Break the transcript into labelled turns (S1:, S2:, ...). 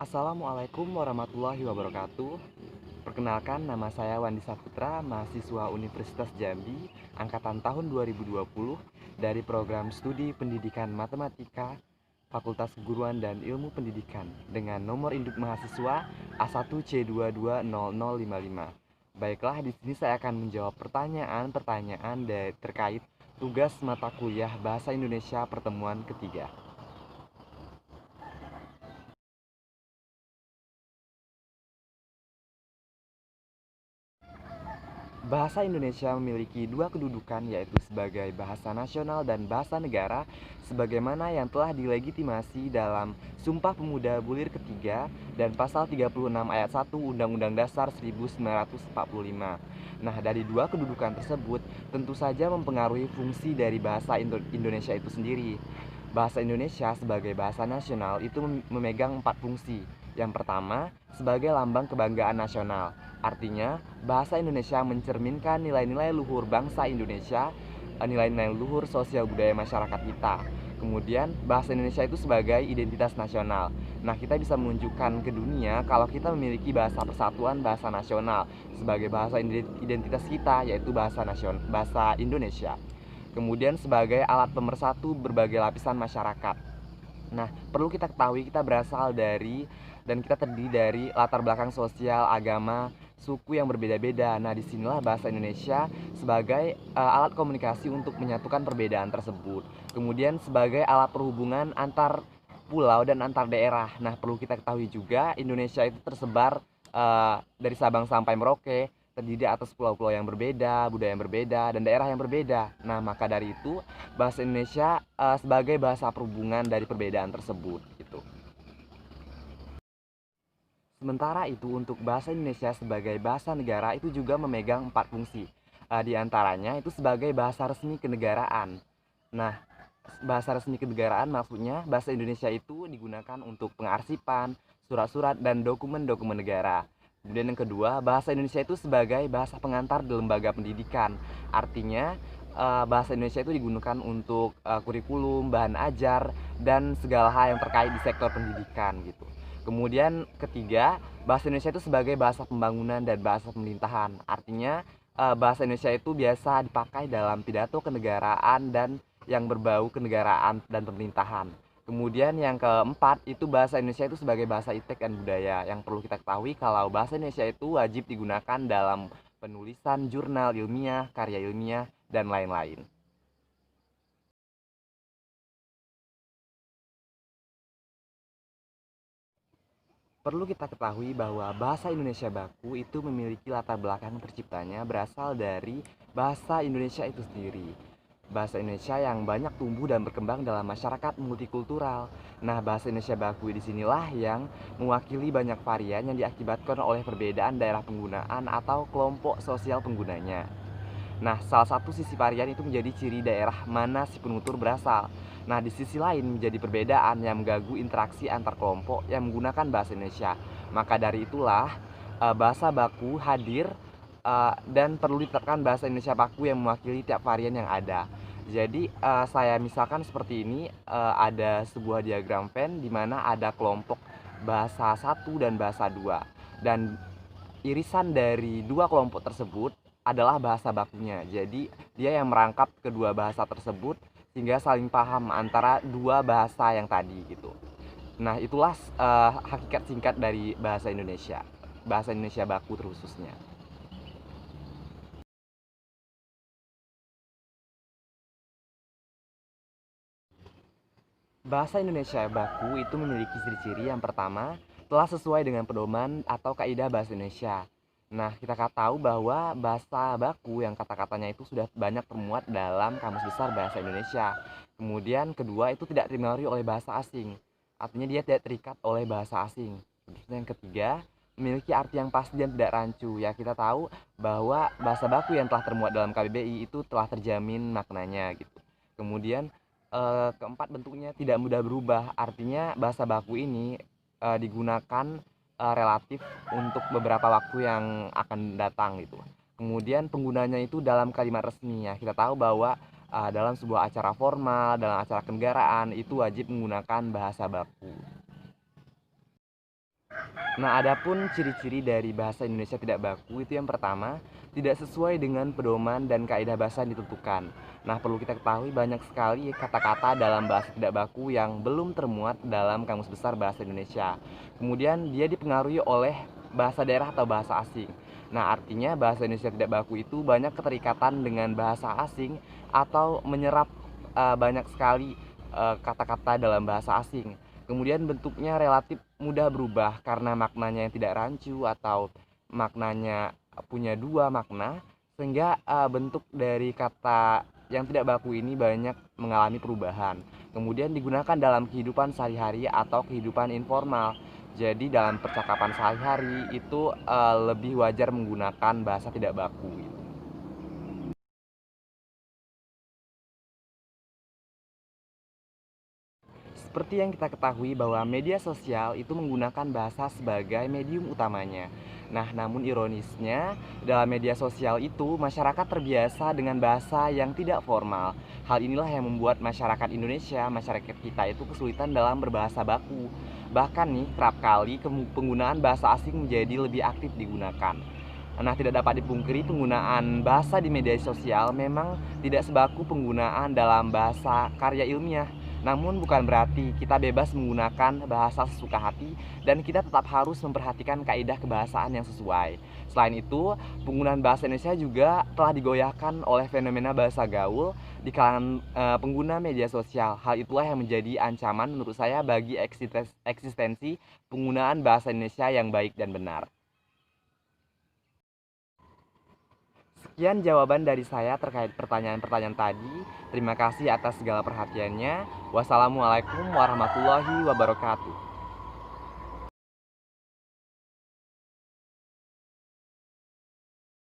S1: Assalamualaikum warahmatullahi wabarakatuh. Perkenalkan, nama saya Wandi Saputra, mahasiswa Universitas Jambi, angkatan tahun 2020 dari program Studi Pendidikan Matematika, Fakultas Keguruan dan Ilmu Pendidikan dengan nomor induk mahasiswa A1C220055. Baiklah, di sini saya akan menjawab pertanyaan-pertanyaan terkait tugas mata kuliah Bahasa Indonesia pertemuan ketiga. Bahasa Indonesia memiliki dua kedudukan, yaitu sebagai bahasa nasional dan bahasa negara, sebagaimana yang telah dilegitimasi dalam Sumpah Pemuda Bulir Ketiga dan Pasal 36 Ayat 1 Undang-Undang Dasar 1945. Nah, dari dua kedudukan tersebut, tentu saja mempengaruhi fungsi dari bahasa Indonesia itu sendiri. Bahasa Indonesia sebagai bahasa nasional itu memegang empat fungsi. Yang pertama, sebagai lambang kebanggaan nasional. Artinya, bahasa Indonesia mencerminkan nilai-nilai luhur bangsa Indonesia, nilai-nilai luhur sosial budaya masyarakat kita. Kemudian, bahasa Indonesia itu sebagai identitas nasional. Nah, kita bisa menunjukkan ke dunia kalau kita memiliki bahasa persatuan bahasa nasional sebagai bahasa identitas kita, yaitu bahasa Indonesia. Kemudian sebagai alat pemersatu berbagai lapisan masyarakat. Nah, perlu kita ketahui kita berasal dari dan kita terdiri dari latar belakang sosial, agama, suku yang berbeda-beda. Nah, disinilah bahasa Indonesia sebagai alat komunikasi untuk menyatukan perbedaan tersebut. Kemudian sebagai alat perhubungan antar pulau dan antar daerah. Nah, perlu kita ketahui juga Indonesia itu tersebar dari Sabang sampai Merauke, terdiri atas pulau-pulau yang berbeda, budaya yang berbeda, dan daerah yang berbeda. Nah, maka dari itu bahasa Indonesia sebagai bahasa perhubungan dari perbedaan tersebut gitu. Sementara itu untuk bahasa Indonesia sebagai bahasa negara itu juga memegang empat fungsi. Di antaranya itu sebagai bahasa resmi kenegaraan. Nah, bahasa resmi kenegaraan maksudnya bahasa Indonesia itu digunakan untuk pengarsipan, surat-surat dan dokumen-dokumen negara. Kemudian yang kedua, bahasa Indonesia itu sebagai bahasa pengantar di lembaga pendidikan. Artinya bahasa Indonesia itu digunakan untuk kurikulum, bahan ajar, dan segala hal yang terkait di sektor pendidikan gitu. Kemudian ketiga, bahasa Indonesia itu sebagai bahasa pembangunan dan bahasa pemerintahan. Artinya bahasa Indonesia itu biasa dipakai dalam pidato kenegaraan dan yang berbau kenegaraan dan pemerintahan. Kemudian yang keempat itu bahasa Indonesia itu sebagai bahasa iteq dan budaya. Yang perlu kita ketahui kalau bahasa Indonesia itu wajib digunakan dalam penulisan jurnal ilmiah, karya ilmiah, dan lain-lain. Perlu kita ketahui bahwa bahasa Indonesia baku itu memiliki latar belakang terciptanya berasal dari bahasa Indonesia itu sendiri. Bahasa Indonesia yang banyak tumbuh dan berkembang dalam masyarakat multikultural. Nah, bahasa Indonesia baku di sinilah yang mewakili banyak varian yang diakibatkan oleh perbedaan daerah penggunaan atau kelompok sosial penggunanya. Nah, salah satu sisi varian itu menjadi ciri daerah mana si penutur berasal. Nah, di sisi lain menjadi perbedaan yang mengganggu interaksi antar kelompok yang menggunakan bahasa Indonesia. Maka dari itulah bahasa baku hadir dan perlu ditetapkan bahasa Indonesia baku yang mewakili tiap varian yang ada. Jadi saya misalkan seperti ini, ada sebuah diagram Venn di mana ada kelompok bahasa satu dan bahasa 2. Dan irisan dari dua kelompok tersebut adalah bahasa bakunya. Jadi dia yang merangkap kedua bahasa tersebut sehingga saling paham antara dua bahasa yang tadi gitu. Nah, itulah hakikat singkat dari bahasa Indonesia. Bahasa Indonesia baku terkhususnya. Bahasa Indonesia baku itu memiliki ciri-ciri yang pertama, telah sesuai dengan pedoman atau kaidah bahasa Indonesia. Nah, kita tahu bahwa bahasa baku yang kata-katanya itu sudah banyak termuat dalam Kamus Besar Bahasa Indonesia. Kemudian kedua itu tidak dipengaruhi oleh bahasa asing. Artinya dia tidak terikat oleh bahasa asing. Terus yang ketiga, memiliki arti yang pasti dan tidak rancu. Ya, kita tahu bahwa bahasa baku yang telah termuat dalam KBBI itu telah terjamin maknanya gitu. Kemudian keempat, bentuknya tidak mudah berubah. Artinya bahasa baku ini digunakan relatif untuk beberapa waktu yang akan datang gitu. Kemudian penggunanya itu dalam kalimat resmi ya. Kita tahu bahwa dalam sebuah acara formal, dalam acara kenegaraan itu wajib menggunakan bahasa baku. Nah, adapun ciri-ciri dari bahasa Indonesia tidak baku itu yang pertama, tidak sesuai dengan pedoman dan kaidah bahasa yang ditentukan. Nah, perlu kita ketahui banyak sekali kata-kata dalam bahasa tidak baku yang belum termuat dalam Kamus Besar Bahasa Indonesia. Kemudian dia dipengaruhi oleh bahasa daerah atau bahasa asing. Nah, artinya bahasa Indonesia tidak baku itu banyak keterikatan dengan bahasa asing atau menyerap banyak sekali kata-kata dalam bahasa asing. Kemudian bentuknya relatif mudah berubah karena maknanya yang tidak rancu atau maknanya punya dua makna, sehingga bentuk dari kata yang tidak baku ini banyak mengalami perubahan. Kemudian digunakan dalam kehidupan sehari-hari atau kehidupan informal. Jadi dalam percakapan sehari-hari itu lebih wajar menggunakan bahasa tidak baku. Seperti yang kita ketahui bahwa media sosial itu menggunakan bahasa sebagai medium utamanya. Nah, namun ironisnya, dalam media sosial itu masyarakat terbiasa dengan bahasa yang tidak formal. Hal inilah yang membuat masyarakat Indonesia, masyarakat kita itu kesulitan dalam berbahasa baku. Bahkan nih, kerap kali penggunaan bahasa asing menjadi lebih aktif digunakan. Nah, tidak dapat dipungkiri penggunaan bahasa di media sosial memang tidak sebaku penggunaan dalam bahasa karya ilmiah. Namun bukan berarti kita bebas menggunakan bahasa sesuka hati dan kita tetap harus memperhatikan kaidah kebahasaan yang sesuai. Selain itu, penggunaan bahasa Indonesia juga telah digoyahkan oleh fenomena bahasa gaul di kalangan pengguna media sosial. Hal itulah yang menjadi ancaman menurut saya bagi eksistensi penggunaan bahasa Indonesia yang baik dan benar. Sekian jawaban dari saya terkait pertanyaan-pertanyaan tadi. Terima kasih atas segala perhatiannya. Wassalamualaikum warahmatullahi wabarakatuh.